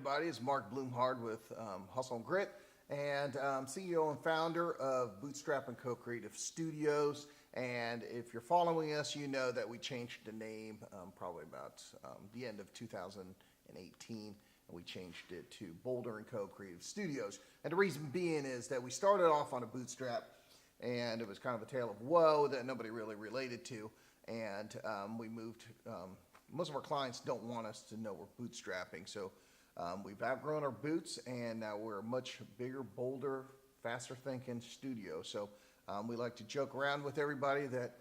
everybody. It's Mark Bloomhard with Hustle and Grit, and CEO and founder of Bootstrap and Co-Creative Studios. And if you're following us, you know that we changed the name probably about the end of 2018, and we changed it to Boulder and Co-Creative Studios. And the reason being is that we started off on a bootstrap, and it was kind of a tale of woe that nobody really related to. And we moved. Most of our clients don't want us to know we're bootstrapping, so we've outgrown our boots, and now we're a much bigger, bolder, faster thinking studio. So we like to joke around with everybody that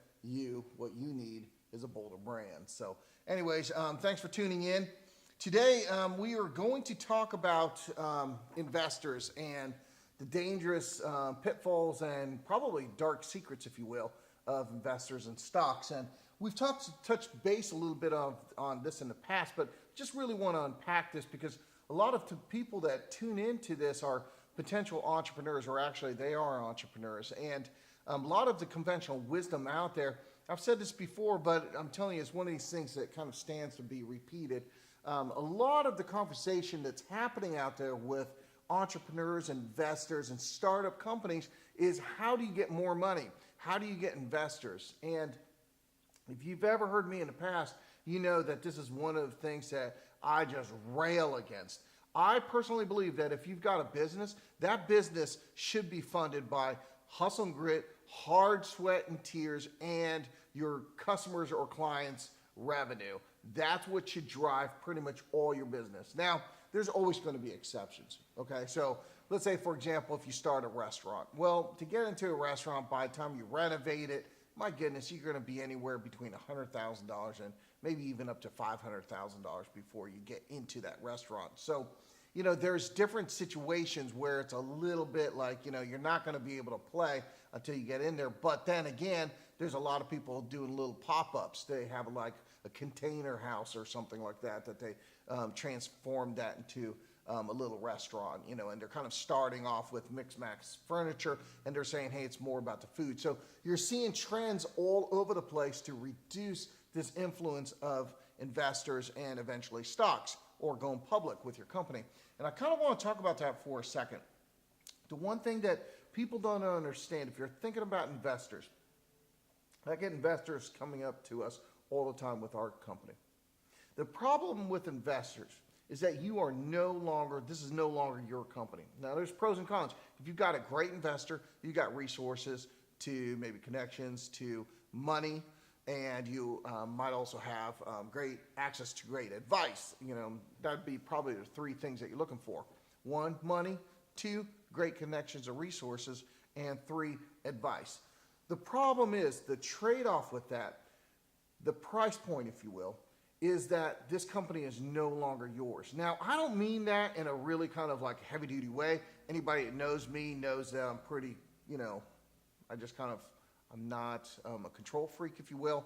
what you need is a bolder brand. So anyways, thanks for tuning in. Today we are going to talk about investors and the dangerous pitfalls and probably dark secrets, if you will, of investors and stocks. And we've touched base a little bit on this in the past, but just really want to unpack this because a lot of people that tune into this are potential entrepreneurs, or actually they are entrepreneurs. And a lot of the conventional wisdom out there, I've said this before, but I'm telling you, it's one of these things that kind of stands to be repeated. A lot of the conversation that's happening out there with entrepreneurs, investors, and startup companies is how do you get more money? How do you get investors? And if you've ever heard me in the past, you know that this is one of the things that I just rail against. I personally believe that if you've got a business, that business should be funded by hustle and grit, hard sweat and tears, and your customers or clients' revenue. That's what should drive pretty much all your business. Now, there's always going to be exceptions, okay? So let's say, for example, if you start a restaurant. Well, to get into a restaurant, by the time you renovate it, my goodness, you're going to be anywhere between $100,000 and maybe even up to $500,000 before you get into that restaurant. So, you know, there's different situations where it's a little bit like, you know, you're not going to be able to play until you get in there. But then again, there's a lot of people doing little pop-ups. They have like a container house or something like that they transform that into a little restaurant, you know, and they're kind of starting off with mix-max furniture, and they're saying, hey, it's more about the food. So you're seeing trends all over the place to reduce this influence of investors and eventually stocks or going public with your company. And I kind of want to talk about that for a second. The one thing that people don't understand, if you're thinking about investors, I get investors coming up to us all the time with our company. The problem with investors is that this is no longer your company. Now, there's pros and cons. If you've got a great investor, you've got resources to maybe connections to money, and you might also have great access to great advice. You know, that'd be probably the three things that you're looking for. 1, money. 2, great connections or resources. And 3, advice. The problem is the trade-off with that, the price point, if you will, is that this company is no longer yours. Now, I don't mean that in a really kind of like heavy duty way. Anybody that knows me knows that I'm pretty, you know, I'm not a control freak, if you will.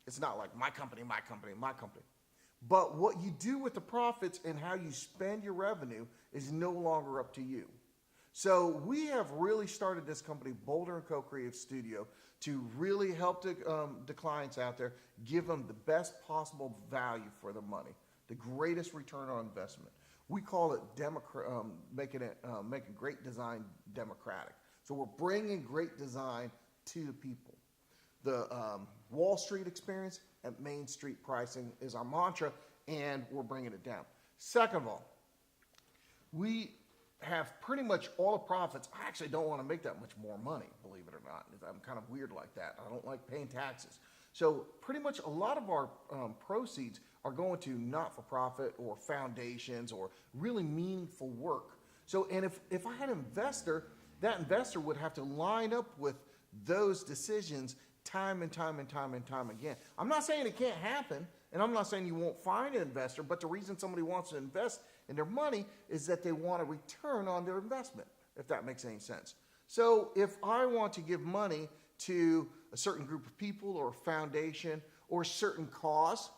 It's not like my company, my company, my company. But what you do with the profits and how you spend your revenue is no longer up to you. So we have really started this company, Boulder & Co-Creative Studio, to really help the clients out there, give them the best possible value for their money, the greatest return on investment. We call it making great design democratic. So we're bringing great design to the people. The Wall Street experience at Main Street pricing is our mantra, and we're bringing it down. Second of all, we have pretty much all the profits. I actually don't want to make that much more money, believe it or not. I'm kind of weird like that. I don't like paying taxes. So pretty much a lot of our proceeds are going to not-for-profit or foundations or really meaningful work. So, and if I had an investor, that investor would have to line up with those decisions time and time and time and time again. I'm not saying it can't happen, and I'm not saying you won't find an investor, but the reason somebody wants to invest in their money is that they want a return on their investment, if that makes any sense. So if I want to give money to a certain group of people or a foundation or a certain cause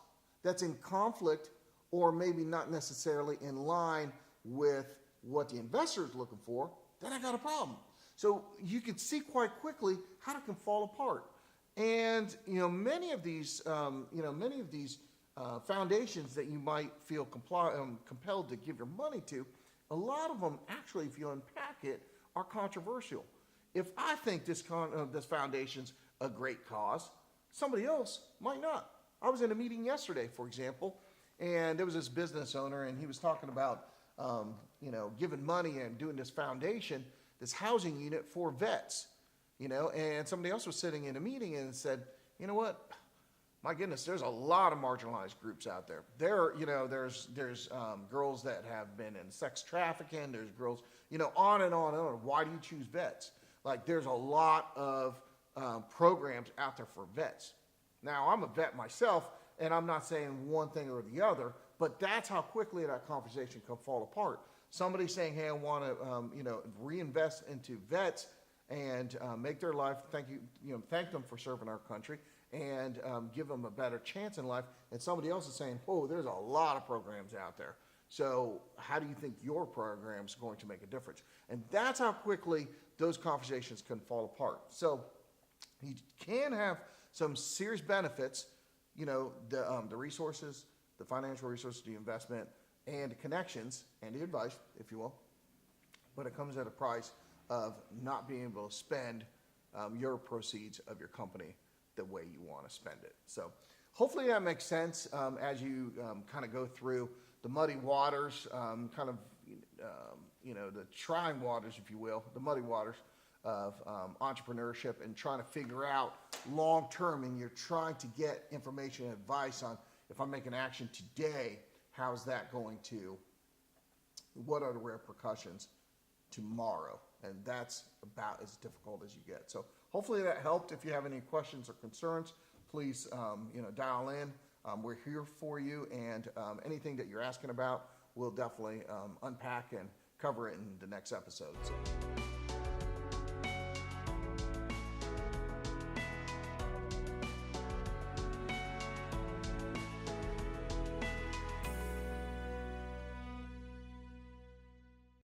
that's in conflict or maybe not necessarily in line with what the investor is looking for, then I got a problem. So you can see quite quickly how it can fall apart. And many of these foundations that you might feel compelled to give your money to, a lot of them actually, if you unpack it, are controversial. If I think this foundation's a great cause, somebody else might not. I was in a meeting yesterday, for example, and there was this business owner, and he was talking about giving money and doing this foundation, this housing unit for vets, and somebody else was sitting in a meeting and said, you know what? My goodness, there's a lot of marginalized groups out there. There's girls that have been in sex trafficking. There's girls, on and on and on. Why do you choose vets? Like, there's a lot of programs out there for vets. Now, I'm a vet myself, and I'm not saying one thing or the other, but that's how quickly that conversation can fall apart. Somebody saying, hey, I want to, reinvest into vets and make their life, thank them for serving our country, and give them a better chance in life. And somebody else is saying, oh, there's a lot of programs out there. So how do you think your program is going to make a difference? And that's how quickly those conversations can fall apart. So you can have some serious benefits, the resources, the financial resources, the investment, and the connections, and the advice, if you will. But it comes at a price of not being able to spend your proceeds of your company the way you want to spend it. So hopefully that makes sense as you kind of go through the muddy waters, the trying waters, if you will, the muddy waters of entrepreneurship, and trying to figure out long term, and you're trying to get information and advice on, if I make an action today, how's that going to, what are the repercussions tomorrow? And that's about as difficult as you get. So hopefully that helped. If you have any questions or concerns, please dial in. We're here for you, and anything that you're asking about, we'll definitely unpack and cover it in the next episode. So.